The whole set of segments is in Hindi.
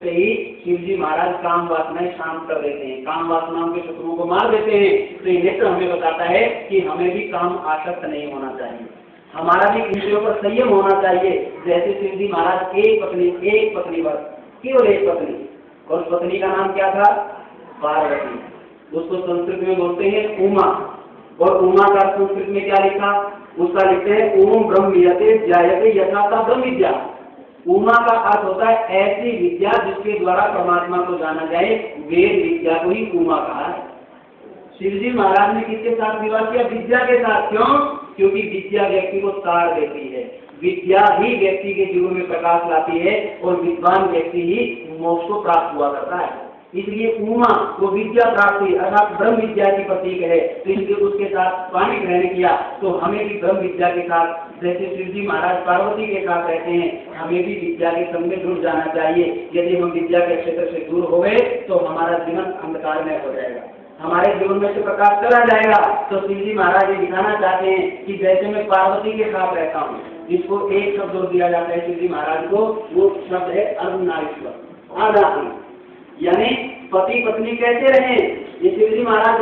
ही शिव जी महाराज काम वासनाएं शांत कर देते हैं, काम वासनाओं के शत्रुओं को मार देते हैं। तो ये नेत्र हमें बताता है कि हमें भी काम आसक्त नहीं होना चाहिए, हमारा भी इंद्रियों पर संयम होना चाहिए। जैसे शिव जी महाराज एक पत्नी बस, केवल एक पत्नी, और उस पत्नी का नाम क्या था? पार्वती। उसको संस्कृत में बोलते हैं उमा, और उमा का संस्कृत में क्या लिखा? उसका लिखते हैं ओम ब्रह्म विद्यते जायते यथा सा ब्रह्म विद्या। उमा का अर्थ होता है ऐसी विद्या जिसके द्वारा परमात्मा को जाना जाए, वेद विद्या को ही उमा कहा है। शिवजी महाराज ने किसके साथ विवाह किया? विद्या के साथ। क्यों? क्योंकि विद्या व्यक्ति को सार देती है, विद्या ही व्यक्ति के जीवन में प्रकाश लाती है, और विद्वान व्यक्ति ही मोक्ष को प्राप्त हुआ करता है। इसलिए उमा को विद्या प्राप्ति अर्थात ब्रह्म विद्या की प्रतीक है। तो इसलिए उसके साथ स्वामी ग्रहण किया। तो हमें भी ब्रह्म विद्या के साथ, जैसे शिव जी महाराज पार्वती के साथ रहते हैं, हमें भी विद्या के संग में जुड़ जाना चाहिए। यदि हम विद्या के क्षेत्र से दूर हो गए तो हमारा जीवन अंधकारमय हो जाएगा, हमारे जीवन में से प्रकाश चला जाएगा। तो शिव जी महाराज ये दिखाना चाहते हैं कि जैसे मैं पार्वती के साथ रहता हूँ, जिसको एक शब्द दिया जाता है शिव जी महाराज को, वो शब्द है अर्धनारीश्वर, आधा। यानी पति पत्नी कैसे रहें, ये शिव जी महाराज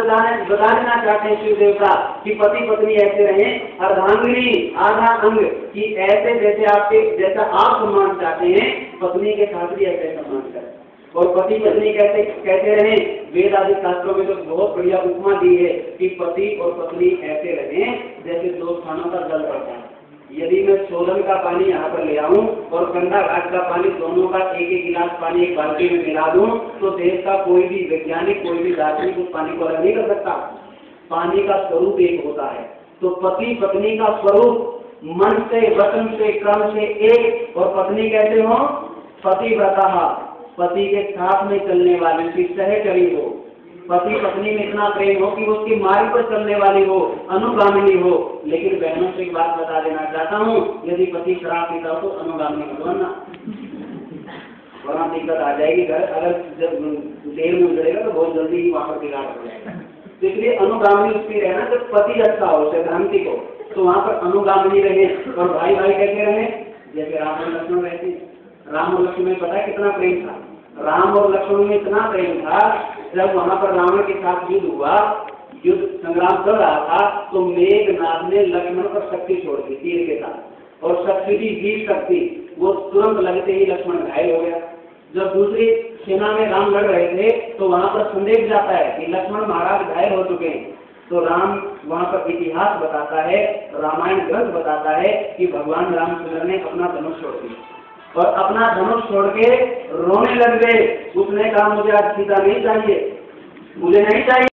बता देना चाहते हैं शिव देवता कि पति पत्नी ऐसे रहें, अर्धांगिनी आधा अंग, कि ऐसे जैसा आप सम्मान चाहते हैं पत्नी के साथ भी ऐसे सम्मान करें। और पति पत्नी कैसे रहें? वेद आदि शास्त्रों में तो बहुत बढ़िया उपमा दी है कि पति और पत्नी ऐसे रहें जैसे दो स्थानों का जल पड़ता है। यदि मैं सोलन का पानी यहाँ पर ले आऊं और गंगा घाट का पानी, दोनों का एक एक गिलास पानी एक बाल्टी में मिला दूं, तो देश का कोई भी वैज्ञानिक, कोई भी दार्शनिक उस पानी को अलग नहीं कर सकता। पानी का स्वरूप एक होता है। तो पति पत्नी का स्वरूप मन से, वचन से, कर्म से एक। और पत्नी कैसे हो? पतिव्रता, पति के साथ में चलने वाली, उसकी सहचरी हो। पति पत्नी में इतना प्रेम हो कि वो उसके मार्ग पर चलने वाली हो, अनुगामिनी हो। लेकिन बहनों से एक बात बता देना चाहता हूँ, यदि पति शराब पीता हो तो अनुगामिनी मत बनना, वरना दिक्कत आ जाएगी घर। अगर जब देर में उजड़ेगा तो बहुत जल्दी ही वहाँ पर बिगाड़ हो जाएगा। तो इसलिए अनुगामिनी उसकी रहना, जब पति अच्छा हो, सिद्धांतिक हो, तो वहाँ पर अनुगामिनी रहे। और भाई भाई कैसे रहे? जैसे राम और लक्ष्मण रहते। राम और लक्ष्मण में पता है कितना प्रेम था? राम और लक्ष्मण में इतना प्रेम था, जब वहां पर रावण के साथ युद्ध हुआ, युद्ध संग्राम चल रहा था, तो मेघनाथ ने लक्ष्मण पर शक्ति छोड़ दी तीर के साथ, और शक्ति की वीर शक्ति, वो तुरंत लगते ही लक्ष्मण घायल हो गया। जब दूसरी सेना में राम लड़ रहे थे तो वहां पर संदेश जाता है कि लक्ष्मण महाराज घायल हो चुके हैं। तो राम वहां पर इतिहास बताता है, रामायण ग्रंथ बताता है कि भगवान रामचंद्र ने अपना धनुष छोड़ दिया और अपना धनुष छोड़ के रोने लग गए। उसने कहा मुझे आज सीता नहीं चाहिए, मुझे नहीं चाहिए।